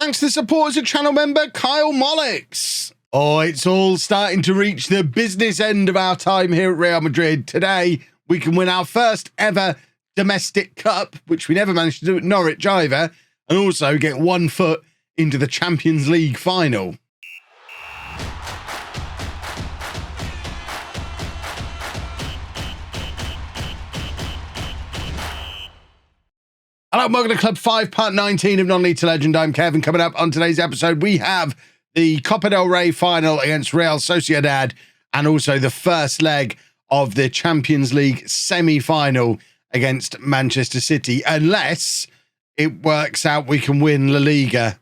Thanks to the support as a channel member, Kyle Mollix. Oh, it's all starting to reach the business end of our time here at Real Madrid. Today, we can win our first ever domestic cup, which we never managed to do at Norwich either, and also get 1 foot into the Champions League final. Hello, welcome to Club 5, part 19 of Non-League to Legend. I'm Kevin. Coming up on today's episode, we have the Copa del Rey final against Real Sociedad and also the first leg of the Champions League semi-final against Manchester City. Unless it works out we can win La Liga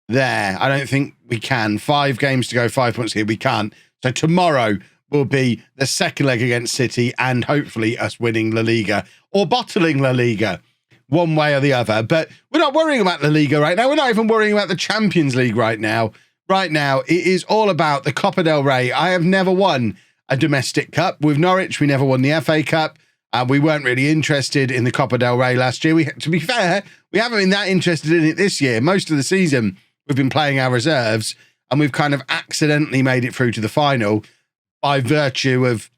there. I don't think we can. 5 games to go, 5 points here. We can't. So tomorrow will be the second leg against City and hopefully us winning La Liga or bottling La Liga. One way or the other, but we're not worrying about La Liga right now. We're not even worrying about the Champions League right now. Right now, it is all about the Copa del Rey. I have never won a domestic cup. With Norwich, we never won the FA Cup. We weren't really interested in the Copa del Rey last year. To be fair, we haven't been that interested in it this year. Most of the season, we've been playing our reserves, and we've kind of accidentally made it through to the final by virtue of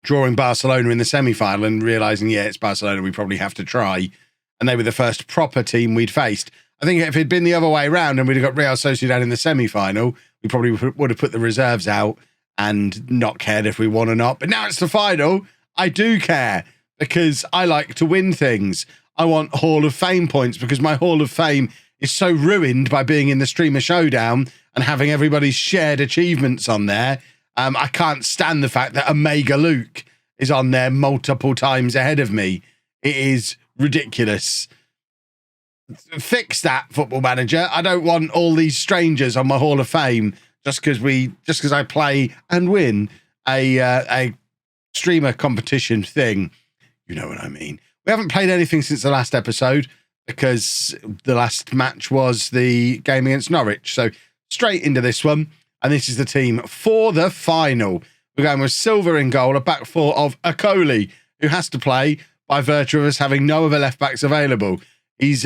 drawing Barcelona in the semi-final and realising, yeah, it's Barcelona, we probably have to try. And they were the first proper team we'd faced. I think if it'd been the other way around and we'd have got Real Sociedad in the semi-final, we probably would have put the reserves out and not cared if we won or not. But now it's the final. I do care because I like to win things. I want Hall of Fame points because my Hall of Fame is so ruined by being in the Streamer Showdown and having everybody's shared achievements on there. I can't stand the fact that Omega Luke is on there multiple times ahead of me. It is ridiculous. Fix that, Football Manager. I don't want all these strangers on my Hall of Fame just because I play and win a streamer competition thing. You know what I mean. We haven't played anything since the last episode because the last match was the game against Norwich. So straight into this one, and this is the team for the final. We're going with Silva in goal, a back four of Akoli, who has to play by virtue of us having no other left-backs available. He's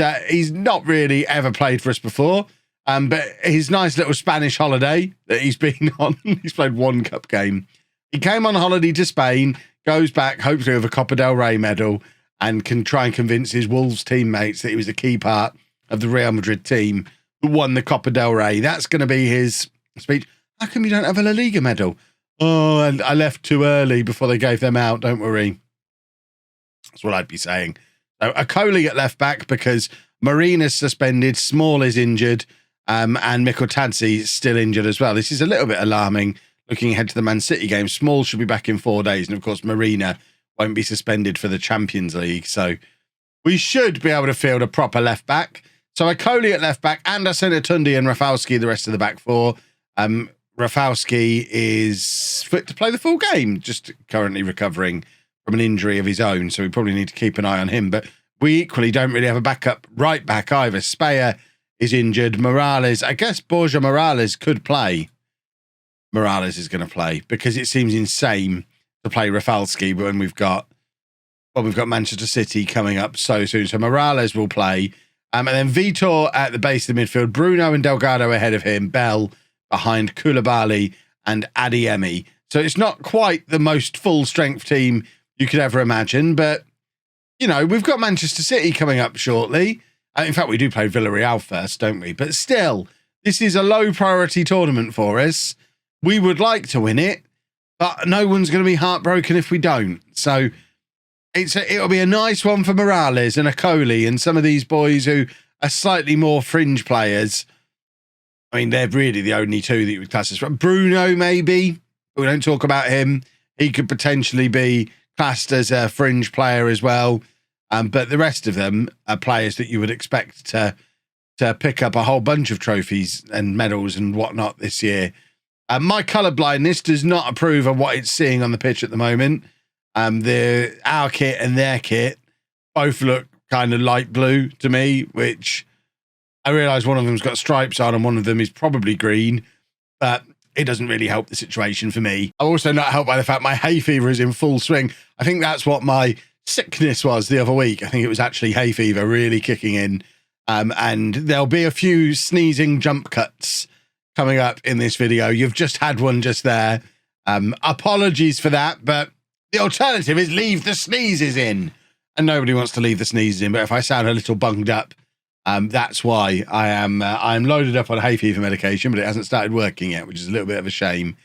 not really ever played for us before, but his nice little Spanish holiday that he's been on, he's played 1 cup game. He came on holiday to Spain, goes back, hopefully with a Copa del Rey medal, and can try and convince his Wolves teammates that he was a key part of the Real Madrid team who won the Copa del Rey. That's going to be his speech. How come you don't have a La Liga medal? Oh, and I left too early before they gave them out, don't worry. That's what I'd be saying. So Akoli at left back because Marina's suspended, Small is injured, and Mikotadze is still injured as well. This is a little bit alarming looking ahead to the Man City game. Small should be back in 4 days, and of course Marina won't be suspended for the Champions League. So we should be able to field a proper left back. So Akoli at left back, Anderson, Atundi and Rafalski the rest of the back four. Rafalski is fit to play the full game, just currently recovering from an injury of his own, so we probably need to keep an eye on him. But we equally don't really have a backup right back either. Speyer is injured. Morales, I guess Borja Morales could play. Morales is going to play because it seems insane to play Rafalski when we've got Manchester City coming up so soon. So Morales will play. And then Vitor at the base of the midfield. Bruno and Delgado ahead of him. Bell behind Koulibaly and Adeyemi. So it's not quite the most full-strength team you could ever imagine, but, you know, we've got Manchester City coming up shortly. In fact, we do play Villarreal first, don't we? But still, this is a low-priority tournament for us. We would like to win it, but no one's going to be heartbroken if we don't. So it'll be a nice one for Morales and Akoli and some of these boys who are slightly more fringe players. I mean, they're really the only two that you would class as... Bruno, maybe. We don't talk about him. He could potentially be classed as a fringe player as well. But the rest of them are players that you would expect to pick up a whole bunch of trophies and medals and whatnot this year. My colour blindness does not approve of what it's seeing on the pitch at the moment. Our kit and their kit both look kind of light blue to me, which I realise one of them's got stripes on and one of them is probably green, but it doesn't really help the situation for me. I'm also not helped by the fact my hay fever is in full swing. I think that's what my sickness was the other week. I think it was actually hay fever really kicking in. And there'll be a few sneezing jump cuts coming up in this video. You've just had one just there. Apologies for that, but the alternative is leave the sneezes in. And nobody wants to leave the sneezes in, but if I sound a little bunged up, that's why I'm loaded up on hay fever medication, but it hasn't started working yet, which is a little bit of a shame.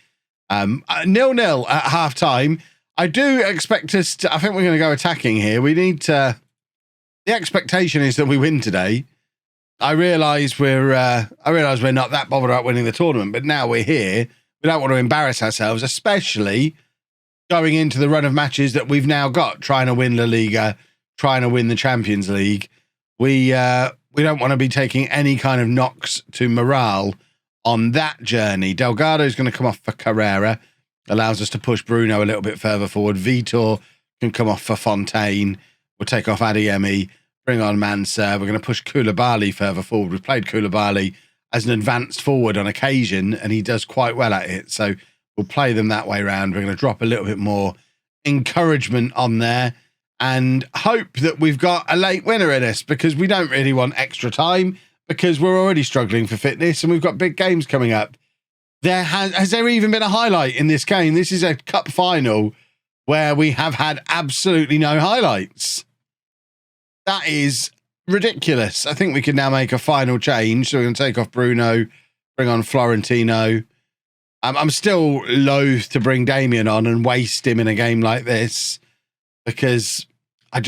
0-0 at half time. I do expect us to, I think we're going to go attacking here. We need to, the expectation is that we win today. I realise we're not that bothered about winning the tournament, but now we're here. We don't want to embarrass ourselves, especially going into the run of matches that we've now got, trying to win La Liga, trying to win the Champions League. We don't want to be taking any kind of knocks to morale on that journey. Delgado's going to come off for Carrera, allows us to push Bruno a little bit further forward. Vitor can come off for Fontaine. We'll take off Adeyemi, bring on Mansa. We're going to push Koulibaly further forward. We've played Koulibaly as an advanced forward on occasion, and he does quite well at it. So we'll play them that way around. We're going to drop a little bit more encouragement on there and hope that we've got a late winner in us, because we don't really want extra time, because we're already struggling for fitness and we've got big games coming up. Has there even been a highlight in this game? This is a cup final where we have had absolutely no highlights. That is ridiculous. I think we can now make a final change. So we're going to take off Bruno, bring on Florentino. I'm still loath to bring Damien on and waste him in a game like this, because I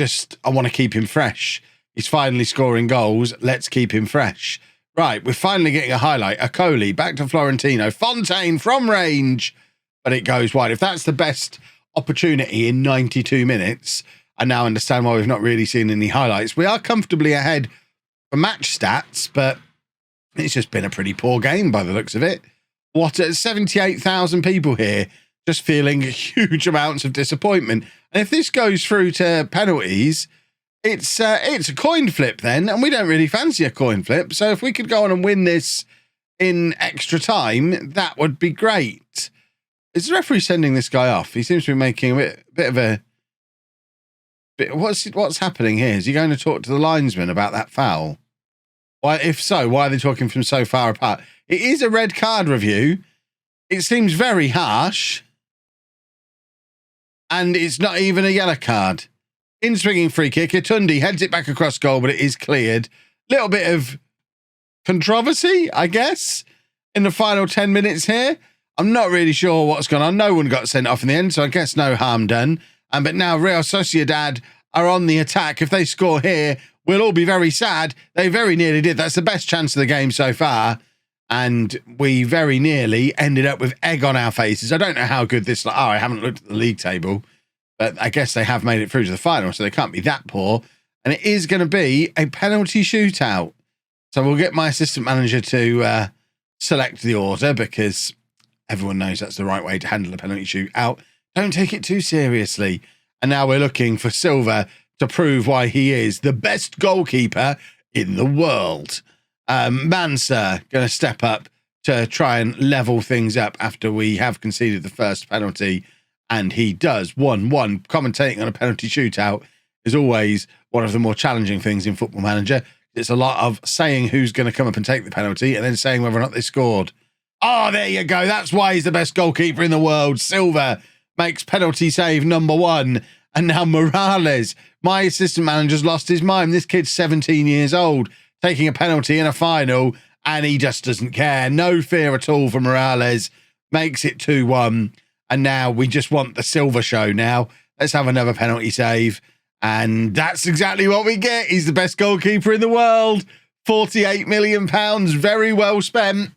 want to keep him fresh. He's finally scoring goals. Let's keep him fresh. Right, we're finally getting a highlight. Akoli, back to Florentino. Fontaine from range, but it goes wide. If that's the best opportunity in 92 minutes, I now understand why we've not really seen any highlights. We are comfortably ahead for match stats, but it's just been a pretty poor game by the looks of it. 78,000 people here, just feeling huge amounts of disappointment. And if this goes through to penalties, it's a coin flip then, and we don't really fancy a coin flip. So if we could go on and win this in extra time, that would be great. Is the referee sending this guy off? He seems to be making a bit of a... What's happening here? Is he going to talk to the linesman about that foul? Why, if so, why are they talking from so far apart? It is a red card review. It seems very harsh. And it's not even a yellow card. In swinging free kick, Itundi heads it back across goal, but it is cleared. Little bit of controversy, I guess, in the final 10 minutes here. I'm not really sure what's gone on. No one got sent off in the end, so I guess no harm done. But now Real Sociedad are on the attack. If they score here, we'll all be very sad. They very nearly did. That's the best chance of the game so far. And we very nearly ended up with egg on our faces. I don't know how good this... I haven't looked at the league table, but I guess they have made it through to the final, so they can't be that poor. And it is going to be a penalty shootout. So we'll get my assistant manager to select the order, because everyone knows that's the right way to handle a penalty shootout. Don't take it too seriously. And now we're looking for Silva to prove why he is the best goalkeeper in the world. Mansa going to step up to try and level things up after we have conceded the first penalty. And he does. 1-1. Commentating on a penalty shootout is always one of the more challenging things in Football Manager. It's a lot of saying who's going to come up and take the penalty and then saying whether or not they scored. Oh, there you go. That's why he's the best goalkeeper in the world. Silva makes penalty save number 1. And now Morales, my assistant manager's lost his mind. This kid's 17 years old, taking a penalty in a final, and he just doesn't care. No fear at all for Morales. Makes it 2-1. And now we just want the Silva show now. Let's have another penalty save. And that's exactly what we get. He's the best goalkeeper in the world. £48 million, very well spent.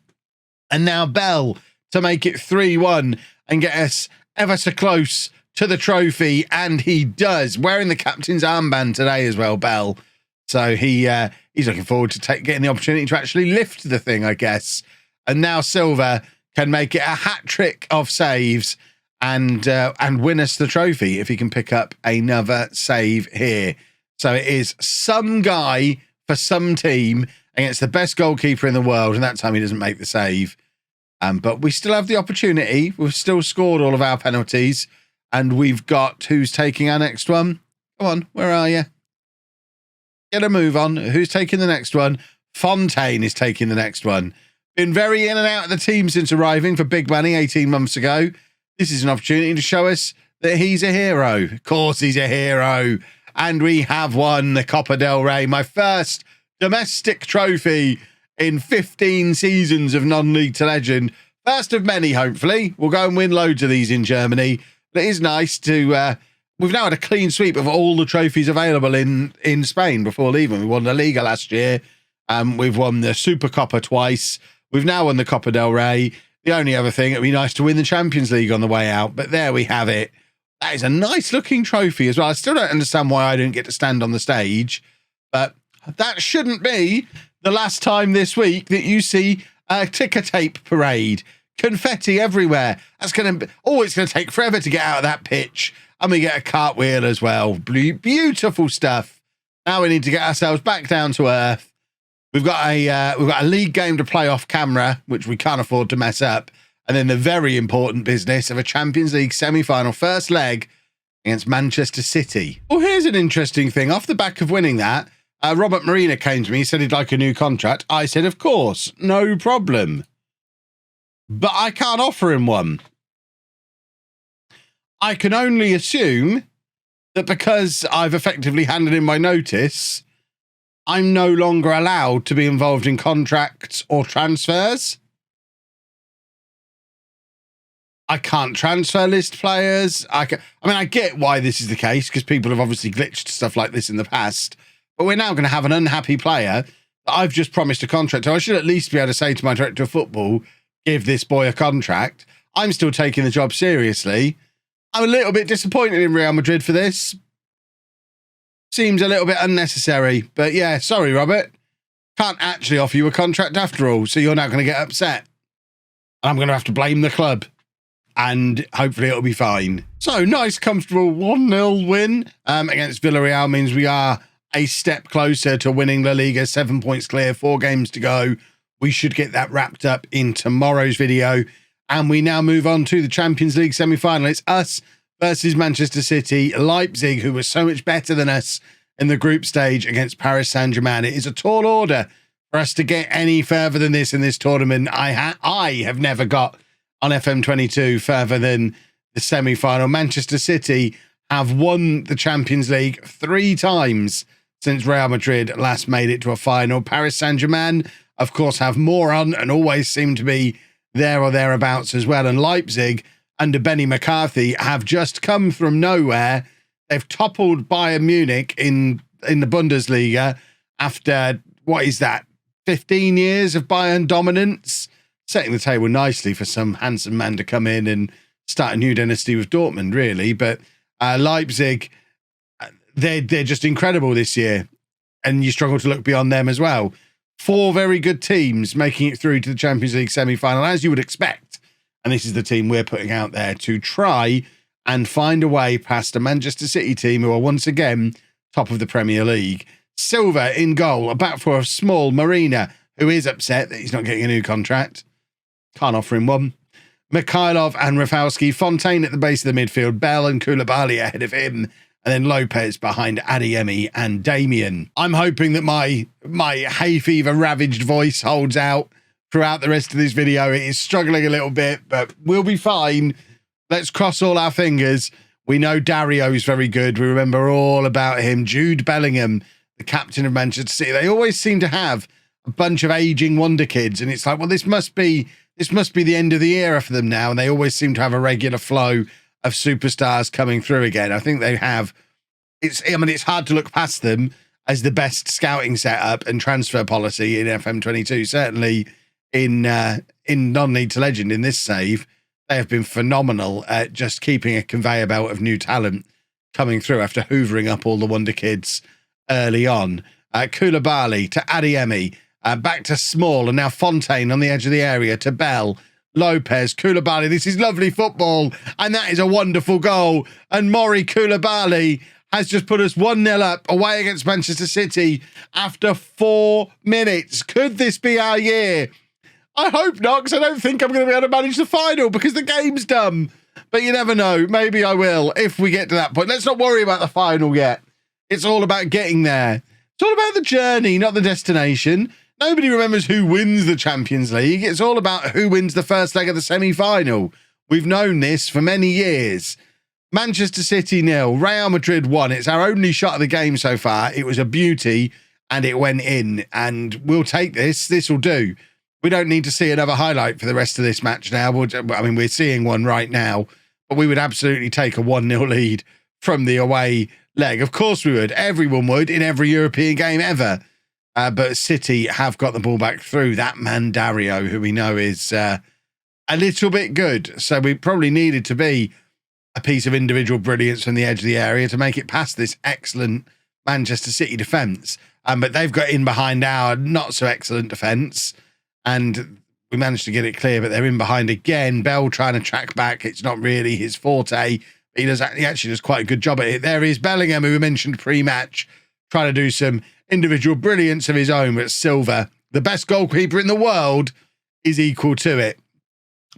And now Bell to make it 3-1 and get us ever so close to the trophy. And he does, wearing the captain's armband today as well, Bell. So he's looking forward to getting the opportunity to actually lift the thing, I guess. And now Silva can make it a hat trick of saves and win us the trophy if he can pick up another save here. So it is some guy for some team against the best goalkeeper in the world, and that time he doesn't make the save. But we still have the opportunity. We've still scored all of our penalties, and we've got who's taking our next one. Come on, where are you? Get a move on. Who's taking the next one? Fontaine is taking the next one. Been very in and out of the team since arriving for big money 18 months ago. This is an opportunity to show us that he's a hero. Of course he's a hero. And we have won the Copa del Rey, my first domestic trophy in 15 seasons of non-league to legend. First of many, hopefully. We'll go and win loads of these in Germany. But it is nice to... we've now had a clean sweep of all the trophies available in Spain before leaving. We won the Liga last year. We've won the Super Copa twice. We've now won the Copa del Rey. The only other thing, it'd be nice to win the Champions League on the way out. But there we have it. That is a nice looking trophy as well. I still don't understand why I didn't get to stand on the stage. But that shouldn't be the last time this week that you see a ticker tape parade. Confetti everywhere. That's going to... Oh, it's going to take forever to get out of that pitch. And we get a cartwheel as well. Beautiful stuff. Now we need to get ourselves back down to earth. We've got a league game to play off camera, which we can't afford to mess up. And then the very important business of a Champions League semi-final first leg against Manchester City. Well, here's an interesting thing. Off the back of winning that, Robert Marina came to me. He said he'd like a new contract. I said, of course, no problem. But I can't offer him one. I can only assume that because I've effectively handed in my notice, I'm no longer allowed to be involved in contracts or transfers. I can't transfer list players. I mean, I get why this is the case because people have obviously glitched stuff like this in the past. But we're now going to have an unhappy player that I've just promised a contract to. I should at least be able to say to my director of football, give this boy a contract. I'm still taking the job seriously. I'm a little bit disappointed in Real Madrid for this. Seems a little bit unnecessary. But yeah, sorry, Robert. Can't actually offer you a contract after all, so you're now going to get upset. And I'm going to have to blame the club. And hopefully it'll be fine. So, nice, comfortable 1-0 win against Villarreal means we are a step closer to winning La Liga. 7 points clear, 4 games to go. We should get that wrapped up in tomorrow's video. And we now move on to the Champions League semi-final. It's us versus Manchester City. Leipzig, who was so much better than us in the group stage against Paris Saint-Germain. It is a tall order for us to get any further than this in this tournament. I have never got on FM22 further than the semi-final. Manchester City have won the Champions League 3 times since Real Madrid last made it to a final. Paris Saint-Germain, of course, have more on and always seem to be there or thereabouts as well. And Leipzig, under Benny McCarthy, have just come from nowhere. They've toppled Bayern Munich in the Bundesliga after, what is that, 15 years of Bayern dominance, setting the table nicely for some handsome man to come in and start a new dynasty with Dortmund, really. But Leipzig, they're just incredible this year, and you struggle to look beyond them as well. 4 very good teams making it through to the Champions League semi-final, as you would expect. And this is the team we're putting out there to try and find a way past a Manchester City team who are once again top of the Premier League. Silva in goal, a back for a small Marina, who is upset that he's not getting a new contract. Can't offer him one. Mikhailov and Rafalski, Fontaine at the base of the midfield, Bell and Koulibaly ahead of him, and then Lopez behind Adeyemi and Damien. I'm hoping that my hay fever ravaged voice holds out throughout the rest of this video. It is struggling a little bit, but we'll be fine. Let's cross all our fingers. We know Dario's very good. We remember all about him. Jude Bellingham, the captain of Manchester City. They always seem to have a bunch of aging wonder kids, and it's like, well, this must be the end of the era for them now, and they always seem to have a regular flow of superstars coming through again. I think they have. It's hard to look past them as the best scouting setup and transfer policy in FM22. Certainly in non-league to legend in this save, they have been phenomenal at just keeping a conveyor belt of new talent coming through after hoovering up all the wonder kids early on. Koulibaly to Adeyemi, back to Small, and now Fontaine on the edge of the area to Bell. Lopez, Koulibaly, this is lovely football, and that is a wonderful goal. And Mori Koulibaly has just put us 1-0 up away against Manchester City after 4 minutes. Could this be our year? I hope not, because I don't think I'm going to be able to manage the final because the game's dumb. But you never know. Maybe I will if we get to that point. Let's not worry about the final yet. It's all about getting there. It's all about the journey, not the destination. Nobody remembers who wins the Champions League. It's all about who wins the first leg of the semi-final. We've known this for many years. Manchester City 0, Real Madrid 1. It's our only shot of the game so far. It was a beauty and it went in, and we'll take this. This will do. We don't need to see another highlight for the rest of this match now. We're seeing one right now, but we would absolutely take a 1-0 lead from the away leg. Of course we would. Everyone would in every European game ever. But City have got the ball back through that man Dario, who we know is a little bit good. So we probably needed to be a piece of individual brilliance from the edge of the area to make it past this excellent Manchester City defence. But they've got in behind our not so excellent defence, and we managed to get it clear, but they're in behind again. Bell trying to track back. It's not really his forte. He actually does quite a good job at it. There is Bellingham, who we mentioned pre-match, trying to do some individual brilliance of his own, but Silva, the best goalkeeper in the world, is equal to it.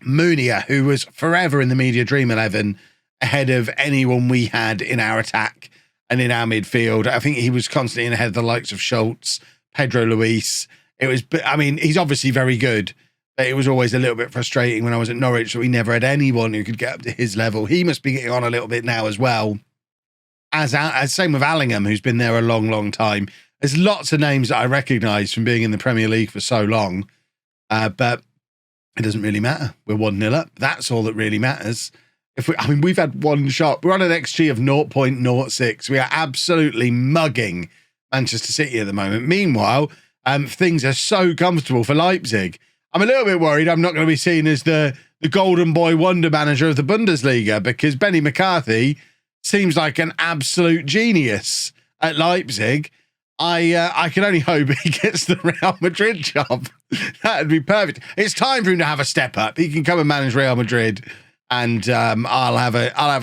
Munir, who was forever in the media dream 11, ahead of anyone we had in our attack and in our midfield. I think he was constantly ahead of the likes of Schultz, Pedro Luis. He's obviously very good, but it was always a little bit frustrating when I was at Norwich that we never had anyone who could get up to his level. He must be getting on a little bit now as well. As same with Allingham, who's been there a long, long time. There's lots of names that I recognise from being in the Premier League for so long, but it doesn't really matter. We're 1-0 up. That's all that really matters. We've had one shot. We're on an XG of 0.06. We are absolutely mugging Manchester City at the moment. Meanwhile, things are so comfortable for Leipzig. I'm a little bit worried I'm not going to be seen as the golden boy wonder manager of the Bundesliga, because Benny McCarthy seems like an absolute genius at Leipzig. I can only hope he gets the Real Madrid job. That'd be perfect. It's time for him to have a step up. He can come and manage Real Madrid, and I'll have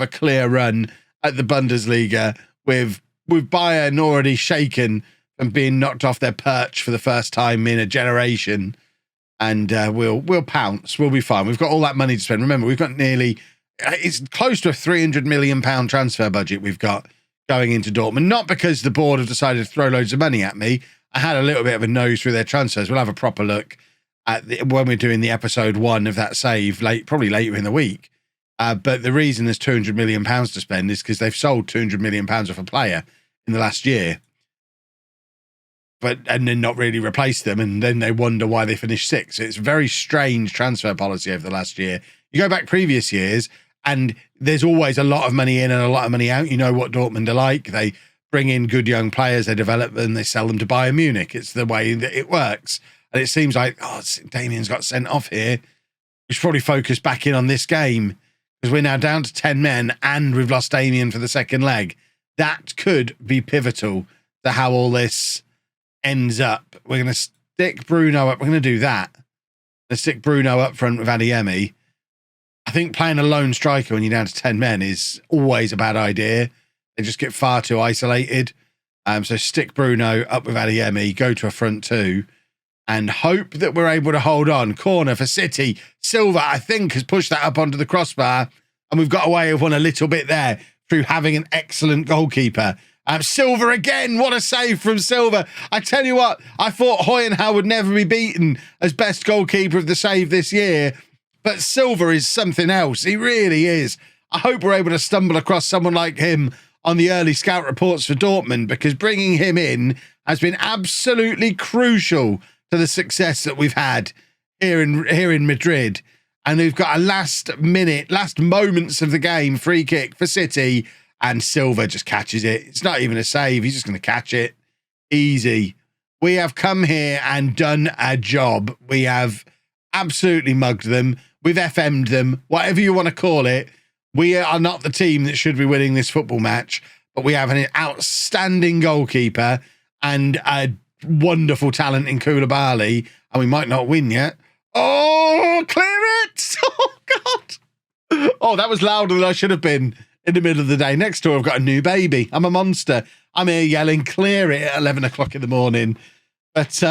a clear run at the Bundesliga with Bayern already shaken and being knocked off their perch for the first time in a generation. And we'll pounce. We'll be fine. We've got all that money to spend. Remember, we've got it's close to a £300 million transfer budget we've got going into Dortmund. Not because the board have decided to throw loads of money at me. I had a little bit of a nose through their transfers. We'll have a proper look at when we're doing the episode 1 of that save, probably later in the week. But the reason there's £200 million to spend is because they've sold £200 million of a player in the last year, and then not really replaced them, and then they wonder why they finished 6th. It's a very strange transfer policy over the last year. You go back previous years, and there's always a lot of money in and a lot of money out. You know what Dortmund are like. They bring in good young players, they develop them, they sell them to Bayern Munich. It's the way that it works. And it seems like, Damien's got sent off here. We should probably focus back in on this game, because we're now down to 10 men and we've lost Damien for the second leg. That could be pivotal to how all this ends up. We're going to stick Bruno up. We're going to do that. Let's stick Bruno up front with Adeyemi. I think playing a lone striker when you're down to 10 men is always a bad idea. They just get far too isolated. So stick Bruno up with Adeyemi, go to a front two, and hope that we're able to hold on. Corner for City. Silva, I think, has pushed that up onto the crossbar, and we've got away with one a little bit there through having an excellent goalkeeper. Silva again. What a save from Silva. I tell you what, I thought Hoyenhauer would never be beaten as best goalkeeper of the save this year, but Silva is something else. He really is. I hope we're able to stumble across someone like him on the early scout reports for Dortmund, because bringing him in has been absolutely crucial to the success that we've had here in Madrid. And we've got a last moments of the game free kick for City, and Silva just catches it. It's not even a save. He's just going to catch it. Easy. We have come here and done a job. We have absolutely mugged them. We've FM'd them, whatever you want to call it. We are not the team that should be winning this football match, but we have an outstanding goalkeeper and a wonderful talent in Koulibaly, and we might not win yet. Oh, clear it! Oh, God. Oh, that was louder than I should have been in the middle of the day. Next door, I've got a new baby. I'm a monster. I'm here yelling, clear it, at 11 o'clock in the morning. But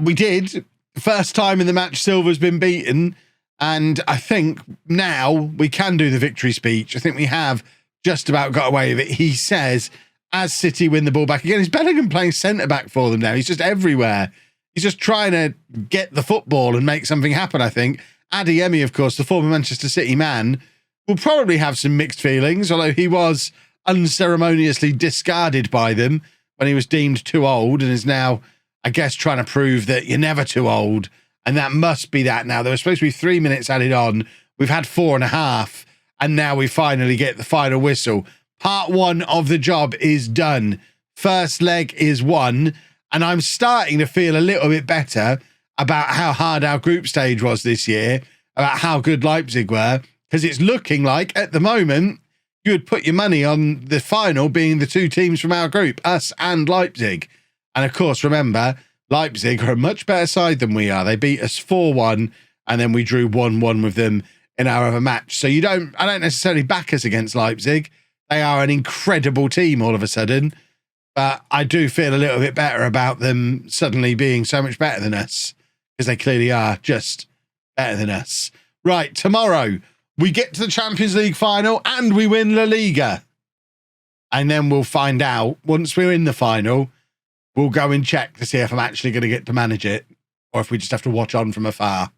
we did. First time in the match, Silva's been beaten. And I think now we can do the victory speech. I think we have just about got away with it. He says, as City win the ball back again. Is Bellingham playing centre-back for them now? He's just everywhere. He's just trying to get the football and make something happen, I think. Adeyemi, of course, the former Manchester City man, will probably have some mixed feelings, although he was unceremoniously discarded by them when he was deemed too old and is now, I guess, trying to prove that you're never too old. And that must be that now. There was supposed to be 3 minutes added on. We've had 4.5, and now we finally get the final whistle. Part 1 of the job is done. First leg is won, and I'm starting to feel a little bit better about how hard our group stage was this year, about how good Leipzig were, because it's looking like, at the moment, you would put your money on the final being the 2 teams from our group, us and Leipzig. And of course, remember, Leipzig are a much better side than we are. They beat us 4-1, and then we drew 1-1 with them in our other match. So I don't necessarily back us against Leipzig. They are an incredible team all of a sudden, but I do feel a little bit better about them suddenly being so much better than us, because they clearly are just better than us. Right, tomorrow we get to the Champions League final and we win La Liga. And then we'll find out, once we're in the final, we'll go and check to see if I'm actually going to get to manage it or if we just have to watch on from afar.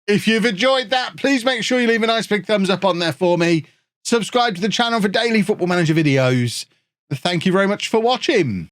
If you've enjoyed that, please make sure you leave a nice big thumbs up on there for me. Subscribe to the channel for daily Football Manager videos. Thank you very much for watching.